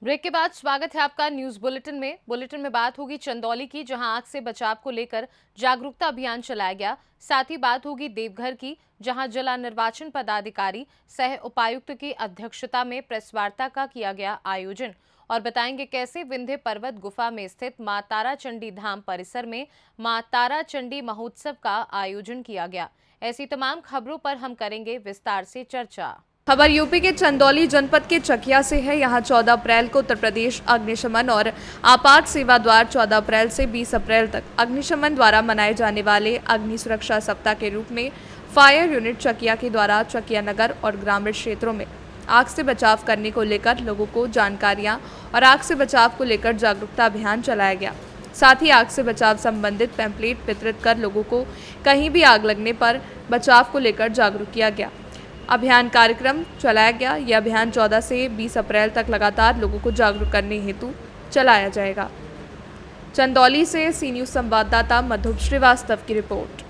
Break के बाद स्वागत है आपका न्यूज बुलेटिन में बात होगी चंदौली की, जहां आग से बचाव को लेकर जागरूकता अभियान चलाया गया। साथ ही बात होगी देवघर की, जहां जिला निर्वाचन पदाधिकारी सह उपायुक्त की अध्यक्षता में प्रेस वार्ता का किया गया आयोजन। और बताएंगे कैसे विंध्य पर्वत गुफा में स्थित मां तारा चंडी धाम परिसर में मां तारा चंडी महोत्सव का आयोजन किया गया। ऐसी तमाम खबरों पर हम करेंगे विस्तार से चर्चा। खबर यूपी के चंदौली जनपद के चकिया से है। यहां 14 अप्रैल को उत्तर प्रदेश अग्निशमन और आपात सेवा द्वार 14 अप्रैल से 20 अप्रैल तक अग्निशमन द्वारा मनाए जाने वाले अग्नि सुरक्षा सप्ताह के रूप में फायर यूनिट चकिया के द्वारा चकिया नगर और ग्रामीण क्षेत्रों में आग से बचाव करने को लेकर लोगों को जानकारियां और आग से बचाव को लेकर जागरूकता अभियान चलाया गया। साथ ही आग से बचाव संबंधित पैम्पलेट वितरित कर लोगों को कहीं भी आग लगने पर बचाव को लेकर जागरूक किया गया। अभियान कार्यक्रम चलाया गया। यह अभियान 14 से 20 अप्रैल तक लगातार लोगों को जागरूक करने हेतु चलाया जाएगा। चंदौली से सी न्यूज संवाददाता मधु श्रीवास्तव की रिपोर्ट।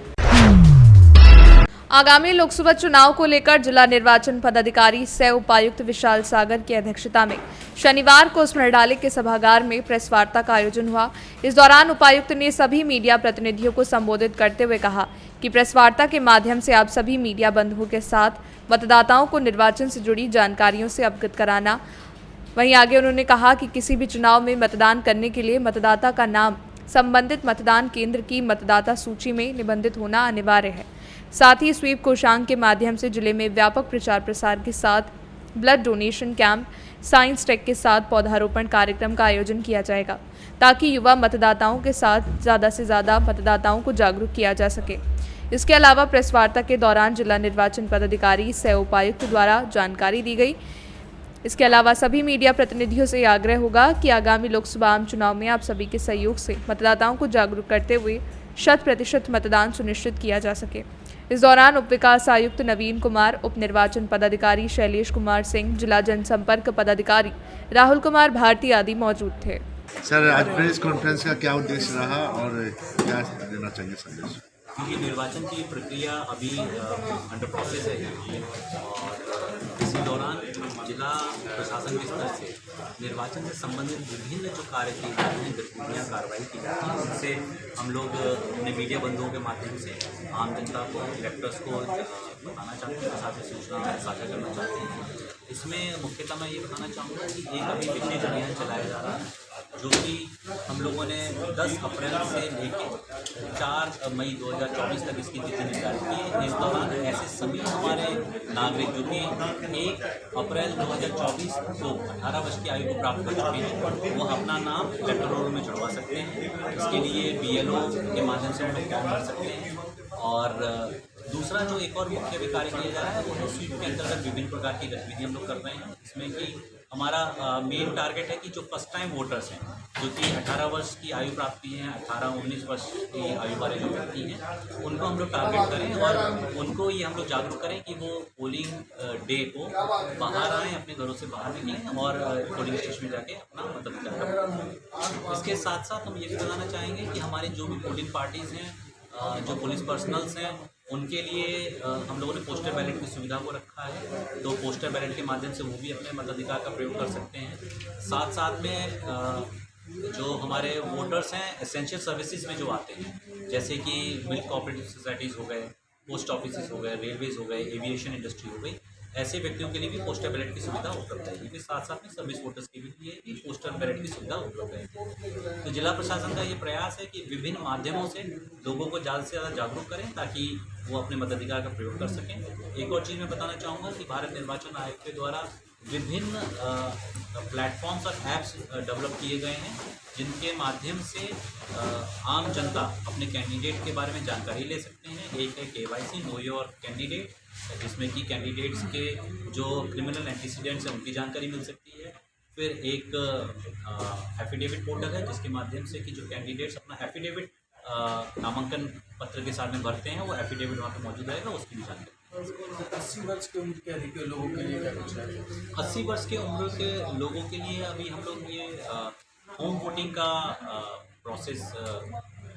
आगामी लोकसभा चुनाव को लेकर जिला निर्वाचन पदाधिकारी सह उपायुक्त विशाल सागर की अध्यक्षता में शनिवार को स्मरणालय के सभागार में प्रेस वार्ता का आयोजन हुआ। इस दौरान उपायुक्त ने सभी मीडिया प्रतिनिधियों को संबोधित करते हुए कहा कि प्रेस वार्ता के माध्यम से आप सभी मीडिया बंधुओं के साथ मतदाताओं को निर्वाचन से जुड़ी जानकारियों से अवगत कराना। वहीं आगे उन्होंने कहा कि किसी भी चुनाव में मतदान करने के लिए मतदाता का नाम संबंधित मतदान केंद्र की मतदाता सूची में निबंधित होना अनिवार्य है। साथ ही स्वीप कोषांग के माध्यम से जिले में व्यापक प्रचार प्रसार के साथ blood donation camp, science tech के साथ पौधारोपण कार्यक्रम का आयोजन किया जाएगा, ताकि युवा मतदाताओं के साथ ज़्यादा से ज़्यादा मतदाताओं को जागरूक किया जा सके। इसके अलावा प्रेस वार्ता के दौरान जिला निर्वाचन पदाधिकारी सह उपायुक्त द्वारा जानकारी दी गई। इसके अलावा सभी मीडिया प्रतिनिधियों से आग्रह होगा कि आगामी लोकसभा आम चुनाव में आप सभी के सहयोग से मतदाताओं को जागरूक करते हुए 100% मतदान सुनिश्चित किया जा सके। इस दौरान उप विकास आयुक्त नवीन कुमार, उप निर्वाचन पदाधिकारी शैलेश कुमार सिंह, जिला जनसंपर्क पदाधिकारी राहुल कुमार भारती आदि मौजूद थे। सर, आज प्रेस कॉन्फ्रेंस का क्या उद्देश्य रहा और क्या देना चाहिए संदेश? ये निर्वाचन की प्रक्रिया अभी अंडर प्रोसेस है और इसी दौरान जिला प्रशासन के स्तर से निर्वाचन से संबंधित विभिन्न जो कार्य किए जाते हैं, गतिविधियाँ कार्रवाई की जाती हैं, उनसे हम लोग अपने मीडिया बंधुओं के माध्यम से आम जनता को, इलेक्टर्स को बताना चाहते हैं, साथ ही सूचना साझा करना चाहते हैं। इसमें मुख्यतः मैं ये बताना चाहूँगा कि एक अभी विशेष अभियान चलाया जा रहा है, जो कि हम लोगों ने 10 अप्रैल से लेकर 4 मई 2024 तक इसकी तिथि निर्धारित की है। इस दौरान ऐसे सभी हमारे नागरिक जो कि 1 अप्रैल 2024 को 18 वर्ष की आयु को प्राप्त कर चुके हैं, वो अपना नाम इलेक्टोरल रोल में जुड़वा सकते हैं। इसके लिए BLO के माध्यम से हम लोग फॉर्म भर सकते हैं। और दूसरा जो एक और मुख्य कार्य किया जा रहा है, वो है स्वीप के अंतर्गत विभिन्न प्रकार की गतिविधियाँ हम लोग कर रहे हैं। इसमें कि हमारा मेन टारगेट है कि जो फर्स्ट टाइम वोटर्स हैं, जो कि 18 वर्ष की आयु प्राप्ति हैं, 18-19 वर्ष की आयु वाले जो व्यक्ति हैं, उनको हम लोग टारगेट करें और उनको ये हम लोग जागरूक करें कि वो पोलिंग डे को बाहर आएँ, अपने घरों से बाहर निकलें और पोलिंग स्टेशन में जाके अपना मतदान करें। इसके साथ साथ हम ये भी बताना चाहेंगे कि हमारे जो भी पोलिंग पार्टीज़ हैं, जो पुलिस पर्सनल्स हैं, उनके लिए हम लोगों ने पोस्टर बैलेट की सुविधा को रखा है। तो पोस्टर बैलेट के माध्यम से वो भी अपने मताधिकार का प्रयोग कर सकते हैं। साथ साथ में जो हमारे वोटर्स हैं, एसेंशियल सर्विसेज में जो आते हैं, जैसे कि मिल्क कोऑपरेटिव सोसाइटीज़ हो गए, पोस्ट ऑफिसेज हो गए, रेलवेज़ हो गए, एविएशन इंडस्ट्री हो गई, ऐसे व्यक्तियों के लिए भी पोस्टर बैलेट की सुविधा उपलब्ध है। ये साथ साथ में सर्विस वोटर्स के लिए भी पोस्टर बैलेट की सुविधा उपलब्ध है। तो जिला प्रशासन का ये प्रयास है कि विभिन्न माध्यमों से लोगों को ज़्यादा से ज़्यादा जागरूक करें, ताकि वो अपने मताधिकार का प्रयोग कर सकें। एक और चीज़ मैं बताना चाहूँगा कि भारत निर्वाचन आयोग के द्वारा विभिन्न प्लेटफॉर्म्स और ऐप्स डेवलप किए गए हैं, जिनके माध्यम से आम जनता अपने कैंडिडेट के बारे में जानकारी ले सकते हैं। एक है KYC, नो योर कैंडिडेट, जिसमें कि कैंडिडेट्स के जो क्रिमिनल एंटीसीडेंट्स हैं उनकी जानकारी मिल सकती है। फिर एक एफिडेविट पोर्टल है, जिसके माध्यम से कि जो कैंडिडेट्स अपना एफिडेविट नामांकन पत्र के साथ में भरते हैं, वो एफिडेविट वहाँ पे मौजूद रहेगा, उसकी भी जानकारी। 80 वर्ष की उम्र के अधिक लोगों के लिए क्या कुछ है? 80 वर्ष के उम्र के लोगों के लिए अभी हम लोग ये होम वोटिंग का प्रोसेस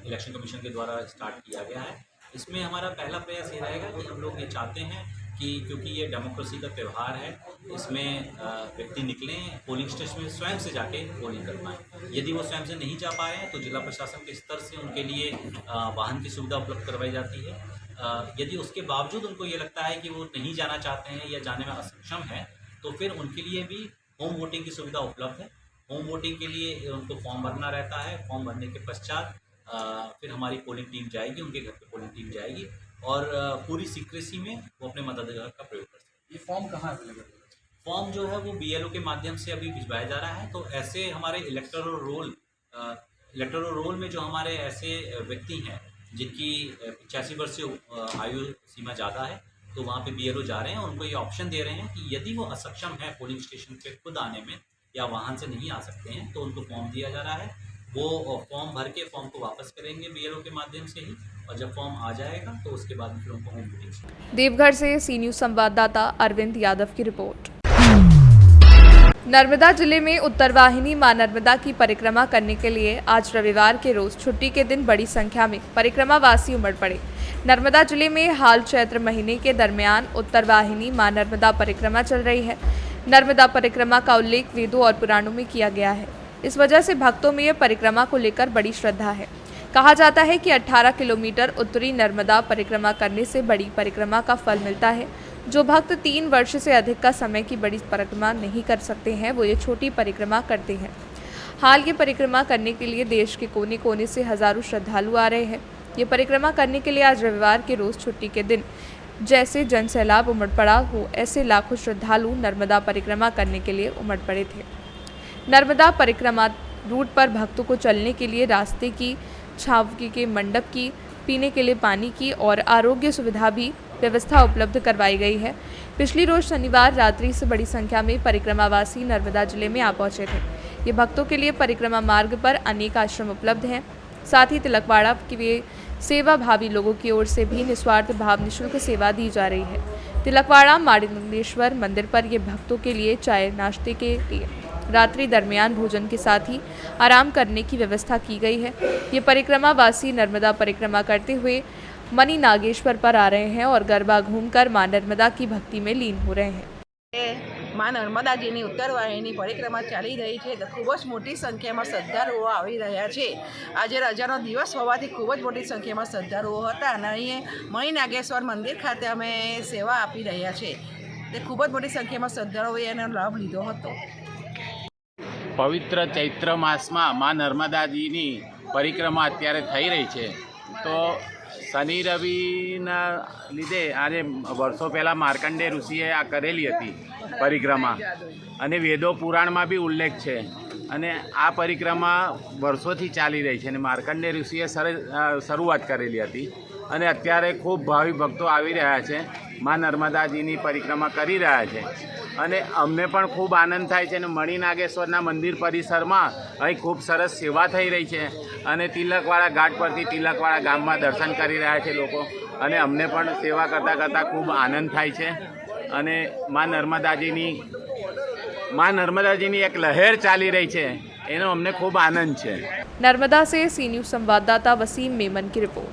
इलेक्शन कमीशन के द्वारा स्टार्ट किया गया है। इसमें हमारा पहला प्रयास ये रहेगा कि हम लोग ये चाहते हैं कि क्योंकि ये डेमोक्रेसी का त्यौहार है, इसमें व्यक्ति निकलें, पोलिंग स्टेशन में स्वयं से जाके पोलिंग कर पाएँ। यदि वो स्वयं से नहीं जा पा रहे हैं तो जिला प्रशासन के स्तर से उनके लिए वाहन की सुविधा उपलब्ध करवाई जाती है। यदि उसके बावजूद उनको ये लगता है कि वो नहीं जाना चाहते हैं या जाने में असक्षम है, तो फिर उनके लिए भी होम वोटिंग की सुविधा उपलब्ध है। होम वोटिंग के लिए उनको फॉर्म भरना रहता है। फॉर्म भरने के पश्चात फिर हमारी पोलिंग टीम जाएगी, उनके घर पे पोलिंग टीम जाएगी और पूरी सीक्रेसी में वो अपने मताधिकार का प्रयोग कर सकते हैं। ये फॉर्म कहाँ अवेलेबल है? फॉर्म जो है वो BLO के माध्यम से अभी भिजवाया जा रहा है। तो ऐसे हमारे इलेक्टोरल रोल में जो हमारे ऐसे व्यक्ति हैं जिनकी 85 वर्ष से आयु सीमा ज़्यादा है, तो वहाँ पे BLO जा रहे हैं, उनको ये ऑप्शन दे रहे हैं कि यदि वो असक्षम है पोलिंग स्टेशन पे खुद आने में या वाहन से नहीं आ सकते हैं, तो उनको फॉर्म दिया जा रहा है। वो फॉर्म भर के फॉर्म को वापस करेंगे BLO के माध्यम से ही, और जब फॉर्म आ जाएगा तो उसके बाद फिर उनको होम वोटिंग। देवघर से सी न्यूज़ संवाददाता अरविंद यादव की रिपोर्ट। नर्मदा जिले में उत्तरवाहिनी मां नर्मदा की परिक्रमा करने के लिए आज रविवार के रोज छुट्टी के दिन बड़ी संख्या में परिक्रमावासी उमड़ पड़े। नर्मदा जिले में हाल चैत्र महीने के दरमियान उत्तरवाहिनी मां नर्मदा परिक्रमा चल रही है। नर्मदा परिक्रमा का उल्लेख वेदों और पुराणों में किया गया है। इस वजह से भक्तों में यह परिक्रमा को लेकर बड़ी श्रद्धा है। कहा जाता है कि 18 किलोमीटर उत्तरी नर्मदा परिक्रमा करने से बड़ी परिक्रमा का फल मिलता है। जो भक्त 3 वर्ष से अधिक का समय की बड़ी परिक्रमा नहीं कर सकते हैं, वो ये छोटी परिक्रमा करते हैं। हाल ये परिक्रमा करने के लिए देश के कोने कोने से हजारों श्रद्धालु आ रहे हैं। ये परिक्रमा करने के लिए आज रविवार के रोज छुट्टी के दिन जैसे जन सैलाब उमड़ पड़ा हो, ऐसे लाखों श्रद्धालु नर्मदा परिक्रमा करने के लिए उमड़ पड़े थे। नर्मदा परिक्रमा रूट पर भक्तों को चलने के लिए रास्ते की, छावकी के मंडप की, पीने के लिए पानी की और आरोग्य सुविधा भी व्यवस्था उपलब्ध करवाई गई है। पिछली रोज शनिवार रात्रि से बड़ी संख्या में परिक्रमावासी नर्मदा जिले में आ पहुंचे थे। ये भक्तों के लिए परिक्रमा मार्ग पर अनेक आश्रम उपलब्ध हैं। साथ ही तिलकवाड़ा के सेवा भावी लोगों की ओर से भी निस्वार्थ भाव निःशुल्क सेवा दी जा रही है। तिलकवाड़ा माणिकेश्वर मंदिर पर ये भक्तों के लिए चाय नाश्ते के लिए रात्रि दरमियान भोजन के साथ ही आराम करने की व्यवस्था की गई है। ये परिक्रमावासी नर्मदा परिक्रमा करते हुए मणि नागेश्वर पर आ रहे हैं और गरबा घूमकर मां नर्मदा की भक्ति में लीन हो रहे हैं। मां नर्मदाजीની ઉત્તરવાહિની પરિક્રમા ચાલી રહી છે તો ખૂબ જ મોટી સંખ્યામાં શ્રદ્ધાળુઓ આવી રહ્યા છે। આજે રજાનો દિવસ હોવાથી ખૂબ જ મોટી સંખ્યામાં શ્રદ્ધાળુઓ હતા અને અહીં મણિ નાગેશ્વર મંદિર ખાતે અમે સેવા આપી રહ્યા છે તે ખૂબ જ મોટી સંખ્યામાં શ્રદ્ધાળુઓએ એનો લાભ લીધો હતો। પવિત્ર ચૈત્ર માસમાં મા નર્મદાજીની પરિક્રમા અત્યારે થઈ રહી છે, તો શનિ રવિના લીધે આજે વર્ષો પહેલાં માર્કંડેય ઋષિએ આ કરેલી હતી પરિક્રમા, અને વેદો પુરાણમાં બી ઉલ્લેખ છે, અને આ પરિક્રમા વર્ષોથી ચાલી રહી છે અને માર્કંડેય ઋષિએ શરૂઆત કરેલી હતી, અને અત્યારે ખૂબ ભાવિ ભક્તો આવી રહ્યા છે, મા નર્મદાજીની પરિક્રમા કરી રહ્યા છે, અને અમને પણ ખૂબ આનંદ થાય છે। અને મણિ નાગેશ્વરના મંદિર પરિસરમાં અહીં ખૂબ સરસ સેવા થઈ રહી છે, અને તિલકવાડા ઘાટ પરથી તિલકવાડા ગામમાં દર્શન કરી રહ્યા છે લોકો, અને અમને પણ સેવા કરતાં કરતાં ખૂબ આનંદ થાય છે। અને મા નર્મદાજીની એક લહેર ચાલી રહી છે, એનો અમને ખૂબ આનંદ છે। नर्मदा से सी न्यूज़ संवाददाता वसीम मेमन की रिपोर्ट।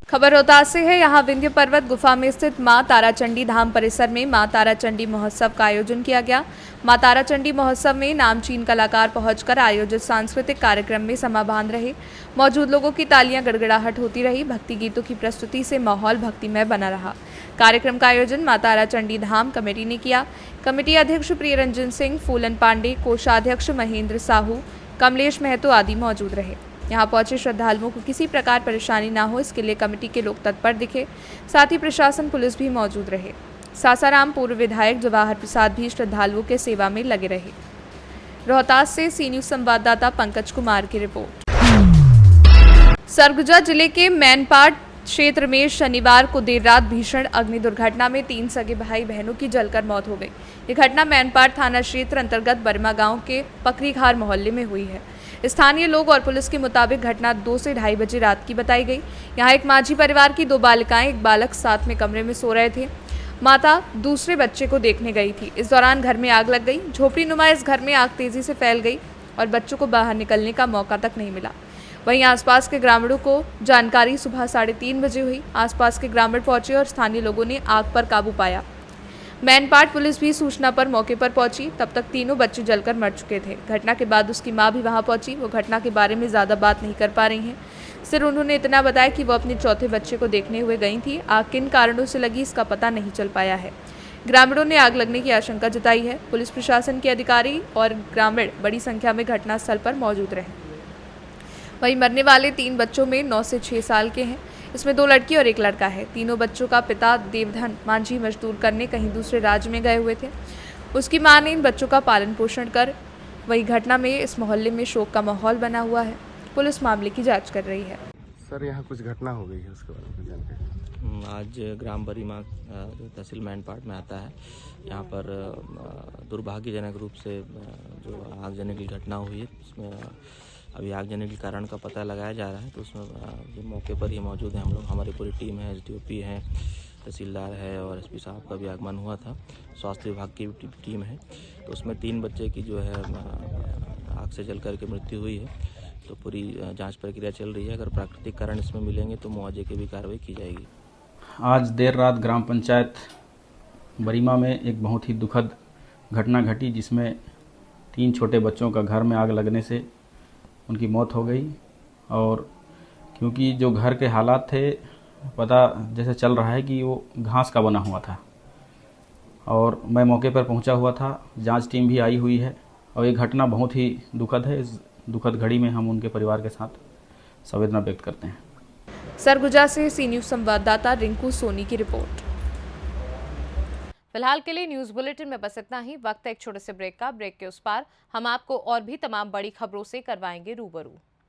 खबर रोहतास से है। यहाँ विंध्य पर्वत गुफा में स्थित मां ताराचंडी धाम परिसर में मां ताराचंडी महोत्सव का आयोजन किया गया। मां ताराचंडी महोत्सव में नामचीन कलाकार पहुंचकर आयोजित सांस्कृतिक कार्यक्रम में समा बांध रहे। मौजूद लोगों की तालियां गड़गड़ाहट होती रही। भक्ति गीतों की प्रस्तुति से माहौल भक्तिमय बना रहा। कार्यक्रम का आयोजन मां ताराचंडी धाम कमेटी ने किया। कमेटी अध्यक्ष प्रियरंजन सिंह, फूलन पांडे, कोषाध्यक्ष महेंद्र साहू, कमलेश महतो आदि मौजूद रहे। यहाँ पहुंचे श्रद्धालुओं को किसी प्रकार परेशानी ना हो, इसके लिए कमेटी के लोग तत्पर दिखे। साथ ही प्रशासन, पुलिस भी मौजूद रहे। सासाराम पूर्व विधायक जवाहर प्रसाद भी श्रद्धालुओं के सेवा में लगे रहे। रोहतास से सी न्यूज़ संवाददाता पंकज कुमार की रिपोर्ट। सरगुजा जिले के मैनपाट क्षेत्र में शनिवार को देर रात भीषण अग्नि दुर्घटना में 3 सगे भाई बहनों की जलकर मौत हो गई। ये घटना मैनपाट थाना क्षेत्र अंतर्गत बर्मा गांव के पकरीघार मोहल्ले में हुई है। स्थानीय लोग और पुलिस के मुताबिक घटना 2 से 2:30 बजे रात की बताई गई। यहाँ एक माझी परिवार की 2 बालिकाएं, एक बालक साथ में कमरे में सो रहे थे। माता दूसरे बच्चे को देखने गई थी। इस दौरान घर में आग लग गई। झोपड़ी नुमा इस घर में आग तेजी से फैल गई और बच्चों को बाहर निकलने का मौका तक नहीं मिला। वहीं आसपास के ग्रामीणों को जानकारी सुबह 3:30 बजे हुई। आसपास के ग्रामीण पहुंचे और स्थानीय लोगों ने आग पर काबू पाया। मैनपाट पुलिस भी सूचना पर मौके पर पहुंची। तब तक तीनों बच्चे जलकर मर चुके थे। घटना के बाद उसकी मां भी वहां पहुंची। वो घटना के बारे में ज़्यादा बात नहीं कर पा रही हैं। सिर्फ उन्होंने इतना बताया कि वो अपने चौथे बच्चे को देखने हुए गई थी। आग किन कारणों से लगी इसका पता नहीं चल पाया है। ग्रामीणों ने आग लगने की आशंका जताई है। पुलिस प्रशासन के अधिकारी और ग्रामीण बड़ी संख्या में घटनास्थल पर मौजूद रहे। वहीं मरने वाले 3 बच्चों में 9 से 6 साल के हैं। इसमें 2 लड़की और 1 लड़का है। तीनों बच्चों का पिता देवधन मांझी मजदूर करने कहीं दूसरे राज्य में गए हुए थे। उसकी मां ने इन बच्चों का पालन पोषण कर। वही घटना में इस मोहल्ले में शोक का माहौल बना हुआ है। पुलिस मामले की जांच कर रही है। सर यहाँ कुछ घटना हो गई है, उसके बारे में जानकारी। आज ग्राम बरीमा जो तहसील मैनपाट में आता है, यहाँ पर दुर्भाग्यजनक रूप से जो आगजनी की घटना हुई है, उसमें अभी आगजनी के कारण का पता लगाया जा रहा है। तो उसमें जो मौके पर ही मौजूद हैं हम लोग, हमारी पूरी टीम है, SDOP है, तहसीलदार है और SP साहब का भी आगमन हुआ था। स्वास्थ्य विभाग की भी टीम है। तो उसमें 3 बच्चे की जो है आग से जल कर के मृत्यु हुई है। तो पूरी जांच प्रक्रिया चल रही है। अगर प्राकृतिक कारण इसमें मिलेंगे तो मुआवजे की भी कार्रवाई की जाएगी। आज देर रात ग्राम पंचायत बरीमा में एक बहुत ही दुखद घटना घटी, जिसमें 3 छोटे बच्चों का घर में आग लगने से उनकी मौत हो गई। और क्योंकि जो घर के हालात थे, पता जैसे चल रहा है कि वो घास का बना हुआ था, और मैं मौके पर पहुंचा हुआ था। जांच टीम भी आई हुई है और ये घटना बहुत ही दुखद है। इस दुखद घड़ी में हम उनके परिवार के साथ संवेदना व्यक्त करते हैं। सरगुजा से सी न्यूज़ संवाददाता रिंकू सोनी की रिपोर्ट। फिलहाल के लिए न्यूज बुलेटिन में बस इतना ही। वक्त है एक छोटे से ब्रेक का। ब्रेक के उस पार हम आपको और भी तमाम बड़ी खबरों से करवाएंगे रूबरू।